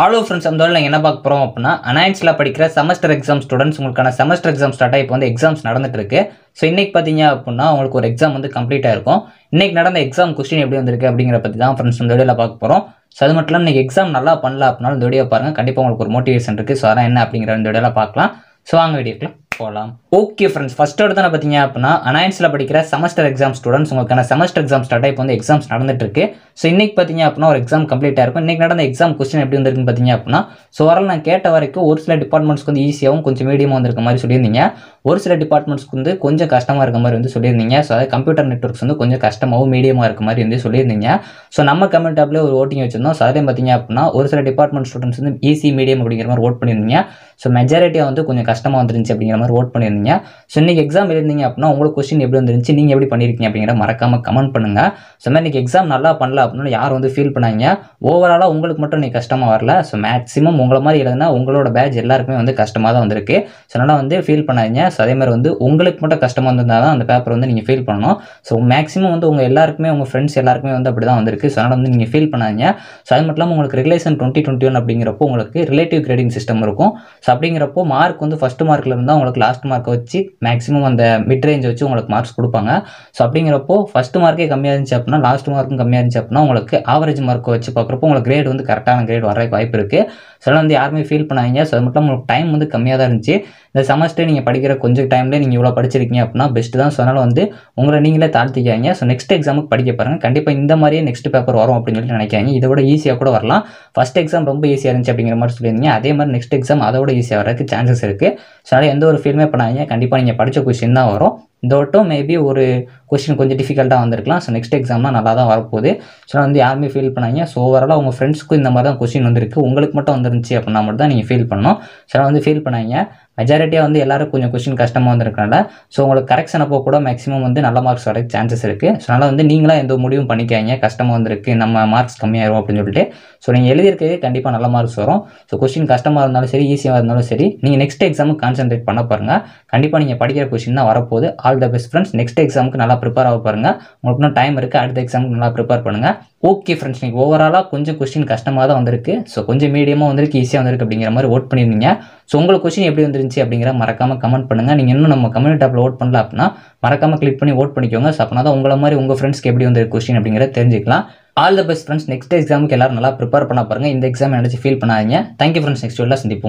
Hello friends, அந்த நாங்கள் என்ன பார்க்க போகிறோம் அப்படின்னா, அனாயின்ஸில் படிக்கிற செமஸ்டர் எக்ஸாம் ஸ்டூடெண்ட்ஸ் உங்களுக்கான செமஸ்டர் எக்ஸாம் ஸ்டார்ட் ஆகி இப்போ வந்து எக்ஸாம்ஸ் நடந்துட்டு இருக்கு. ஸோ இன்னைக்கு பார்த்தீங்க அப்படின்னா உங்களுக்கு ஒரு எக்ஸாம் வந்து கம்ப்ளீட் ஆயிருக்கும். இன்னைக்கு நடந்த எக்ஸாம் கொஸ்டின் எப்படி வந்திருக்கு அப்படிங்கிற பற்றி தான் ஃப்ரெண்ட்ஸ் இந்த வீடியோவில் பார்க்க போகிறோம். ஸோ அது மட்டும் இல்லாமல் நீங்கள் எக்ஸாம் நல்லா பண்ணல அப்படின்னாலும் இந்த வீடியோ பாருங்கள், கண்டிப்பாக உங்களுக்கு ஒரு மோட்டிவேஷன் இருக்குது. ஸோ அதான் என்ன அப்படிங்கிற இந்த வீடியோவில் பார்க்கலாம். ஸோ வாங்க வீடியோக்குள்ள போகலாம். ஓகே ஃப்ரெண்ட்ஸ், ஃபர்ஸ்ட் எடுத்து பார்த்தீங்க அப்படின்னா அனாயின்ஸில் படிக்கிற செமஸ்டர் எக்ஸாம் ஸ்டூடெண்ட்ஸ் உங்களுக்கான செமஸ்டர் எக்ஸாம் ஸ்டார்ட் ஆகி இப்போ வந்து எக்ஸாம்ஸ் நடந்துட்டு இருக்கு. ஸோ இன்னைக்கு பார்த்தீங்க அப்படின்னா ஒரு எக்ஸாம் கம்ப்ளீட் ஆயிருக்கும். இன்னைக்கு நடந்த எக்ஸாம் கொஸ்டின் எப்படி வந்திருக்குன்னு பார்த்தீங்க அப்படின்னா, ஸோ வரல நான் கேட்ட வரைக்கும் ஒரு சில டிபார்ட்மெண்ட்ஸ்க்கு வந்து ஈஸியாகவும் கொஞ்சம் மீடியமாக வந்திருக்க மாதிரி சொல்லியிருந்தீங்க. ஒரு சில டிபார்ட்மெண்ட்ஸ்க்கு வந்து கொஞ்சம் கஷ்டமாக இருக்க மாதிரி வந்து சொல்லியிருந்தீங்க. ஸோ அதாவது கம்ப்யூட்டர் நெட்ஒர்க்ஸ் வந்து கொஞ்சம் கஷ்டமாகவும் மீடியமாக இருக்க மாதிரி வந்து சொல்லியிருந்தீங்க. ஸோ நம்ம கமெண்ட் டாப்லேயே ஒரு ஓட்டிங் வச்சிருந்தோம். ஸோ அதிலையும் பார்த்தீங்க அப்படின்னா ஒரு சில டிபார்ட்மெண்ட் ஸ்டூடெண்ட்ஸ் வந்து ஈஸி மீடியம் அப்படிங்கிற மாதிரி ஓட் பண்ணியிருந்தீங்க. ஸோ மெஜாரிட்டியாக வந்து கொஞ்சம் கஷ்டமாக வந்துருந்துச்சு அப்படிங்கிற மாதிரி ஓட் பண்ணியிருந்தீங்க. ஸோ இன்னைக்கு எக்ஸாம் எழுதிங்க அப்படின்னா உங்களுக்கு கொஸ்டின் எப்படி வந்துருந்துச்சு, நீங்கள் எப்படி பண்ணியிருக்கீங்க அப்படிங்கிற மறக்காம கமெண்ட் பண்ணுங்க. ஸோ மாதிரி இன்னைக்கு எக்ஸாம் நல்லா பண்ணல அப்படின்னா யாரும் வந்து ஃபீல் பண்ணாங்க. ஓவராலாக உங்களுக்கு மட்டும் நீ கஷ்டமாக வரல. ஸோ மேக்ஸிமம் உங்களை மாதிரி எழுதுனா உங்களோட பேட்ச் எல்லாருக்குமே வந்து கஷ்டமாக தான் வந்திருக்கு. ஸோ அதனால் வந்து ஃபீல் பண்ணாதீங்க. ஸோ அதே மாதிரி வந்து உங்களுக்கு மட்டும் கஷ்டமாக வந்திருந்தால் தான் அந்த பேப்பர் வந்து நீங்கள் ஃபீல் பண்ணணும். ஸோ மேக்ஸிமம் வந்து உங்கள் எல்லாருக்குமே உங்கள் ஃப்ரெண்ட்ஸ் எல்லாருக்குமே வந்து அப்படி தான் வந்திருக்கு. ஸோ அதனால் வந்து நீங்கள் ஃபீல் பண்ணாதீங்க. ஸோ அது மட்டும் இல்லாமல் உங்களுக்கு ரெகுலேஷன் 2021 அப்படிங்கிறப்போ உங்களுக்கு ரிலேட்டிவ் கிரேடிங் சிஸ்டம் இருக்கும். ஸோ அப்படிங்கிறப்போ மார்க் வந்து ஃபர்ஸ்ட் மார்க்கில் இருந்தால் உங்களுக்கு லாஸ்ட் மார்க்கை வச்சு மேக்ஸிமம் அந்த மிட் ரேஞ்ச் வச்சு உங்களுக்கு மார்க்ஸ் கொடுப்பாங்க. ஸோ அப்படிங்கிறப்போ ஃபர்ஸ்ட் மார்க்கே கம்மியாக இருந்துச்சு அப்படின்னா லாஸ்ட் மார்க்கும் கம்மியாக இருந்துச்சு அப்படின்னா உங்களுக்கு ஆவரேஜ் மார்க்கை வச்சு பார்க்குறப்போ உங்களுக்கு கிரேட் வந்து கரெக்டான கிரேட் வர வாய்ப்பு இருக்குது. ஸோ அதெல்லாம் வந்து யாருமே ஃபீல் பண்ணாதீங்க. ஸோ அது மட்டும் உங்களுக்கு டைம் வந்து கம்மியாக தான் இருந்துச்சு. இந்த செமஸ்டர் நீங்கள் படிக்கிற கொஞ்சம் டைம்லேயே நீங்கள் இவ்வளோ படிச்சிருக்கீங்க அப்படின்னா பெஸ்ட்டு தான். ஸோ அதனால் வந்து உங்களை நீங்களே தாழ்த்திக்காங்க. ஸோ நெக்ஸ்ட் எக்ஸாமுக்கு படிக்க பாருங்கள். கண்டிப்பாக இந்த மாதிரியே நெக்ஸ்ட் பேப்பர் வரும் அப்படின்னு சொல்லி நினைக்காங்க. இதை விட ஈஸியாக கூட வரலாம். ஃபர்ஸ்ட் எக்ஸாம் ரொம்ப ஈஸியாக இருந்துச்சு அப்படிங்கிற மாதிரி சொல்லியிருந்தீங்க. அதே மாதிரி நெக்ஸ்ட் எக்ஸாம் அதை விட ஈஸியாக வரதுக்கு சான்சஸ் இருக்குது. ஸோ அதனால் எந்த ஒரு ஃபீல்மே பண்ணாதீங்க. கண்டிப்பாக நீங்கள் படித்த கொஸ்டின் தான் வரும். இந்த வட்டம் மேபி ஒரு கொஸ்டின் கொஞ்சம் டிஃபிகல்ட்டாக வந்திருக்கலாம். ஸோ நெக்ஸ்ட் எக்ஸாம்லாம் நல்லா தான் வரப்போகுது. ஸோ வந்து யாருமே ஃபீல் பண்ணாங்க. ஸோ ஓவராலாக உங்கள் ஃப்ரெண்ட்ஸ்க்கும் இந்த மாதிரி தான் கொஸ்டின் வந்திருக்கு. உங்களுக்கு மட்டும் வந்துருந்துச்சு அப்படின்னா மட்டும் தான் நீங்கள் ஃபீல் பண்ணணும். ஸோ வந்து ஃபீல் பண்ணாங்க. மெஜாரிட்டியாக வந்து எல்லாரும் கொஞ்சம் கொஸ்டின் கஷ்டமாக வந்திருக்கனால ஸோ உங்களுக்கு கரெக்ஷன் அப்போ கூட மேக்ஸிமம் வந்து நல்ல மார்க்ஸ் வரதுக்கு சான்சஸ் இருக்குது. ஸோ அதனால் வந்து நீங்களாக எந்த முடிவும் பண்ணிக்காங்க. கஷ்டமாக வந்திருக்கு, நம்ம மார்க்ஸ் கம்மியாயிரும் அப்படின்னு சொல்லிட்டு. ஸோ நீங்கள் எழுதியிருக்கே கண்டிப்பாக நல்ல மார்க்ஸ் வரும். ஸோ கொஸ்டின் கஷ்டமாக இருந்தாலும் சரி, ஈஸியாக இருந்தாலும் சரி, நீங்கள் நெக்ஸ்ட் எக்ஸாமுக்கு கான்சென்ட்ரேட் பண்ண பாருங்கள். கண்டிப்பாக நீங்கள் படிக்கிற கொஸ்டின் தான் வரப்போகுது. All the best friends. Next எக்ஸாமுக்கு நல்லா ப்ரிப்பேர் ஆக பாருங்கள். உங்களுக்கு இன்னும் டைம் இருக்குது. அடுத்த எக்ஸாமுக்கு நல்லா ப்ரிப்பேர் பண்ணுங்கள். ஓகே ஃப்ரெண்ட்ஸ், நீங்கள் ஓவராலாக கொஞ்சம் கொஸ்டின் கஷ்டமாக தான் வந்திருக்கு. ஸோ கொஞ்சம் மீடியமாக வந்திருக்கு, ஈஸியாக வந்திருக்கு அப்படிங்கிற மாதிரி ஓட் பண்ணியிருந்தீங்க. ஸோ உங்களுக்கு கொஸ்டின் எப்படி வந்துருந்துச்சு அப்படிங்கிற மறக்காமல் கமெண்ட் பண்ணுங்கள். நீங்கள் இன்னும் நம்ம கம்யூனிட்டி ஆப்பில் ஓட் பண்ணல அப்படின்னா மறக்காமல் கிளிக் பண்ணி ஓட் பண்ணிக்கோங்க. ஸோ அப்படின்னா தான் உங்களை மாதிரி உங்கள் ஃப்ரெண்ட்ஸ்க்கு எப்படி வந்திருக்கு கொஸ்டின் அப்படிங்கிறத தெரிஞ்சுக்கலாம். All the best friends. Next எக்ஸாமுக்கு எல்லாரும் நல்லா ப்ரிப்பேர் பண்ண பாருங்கள். இந்த எக்ஸாம் நினச்சி ஃபீல் பண்ணாதீங்க. Thank you friends. நெக்ஸ்ட் வீடியோவில் சந்திப்போம்.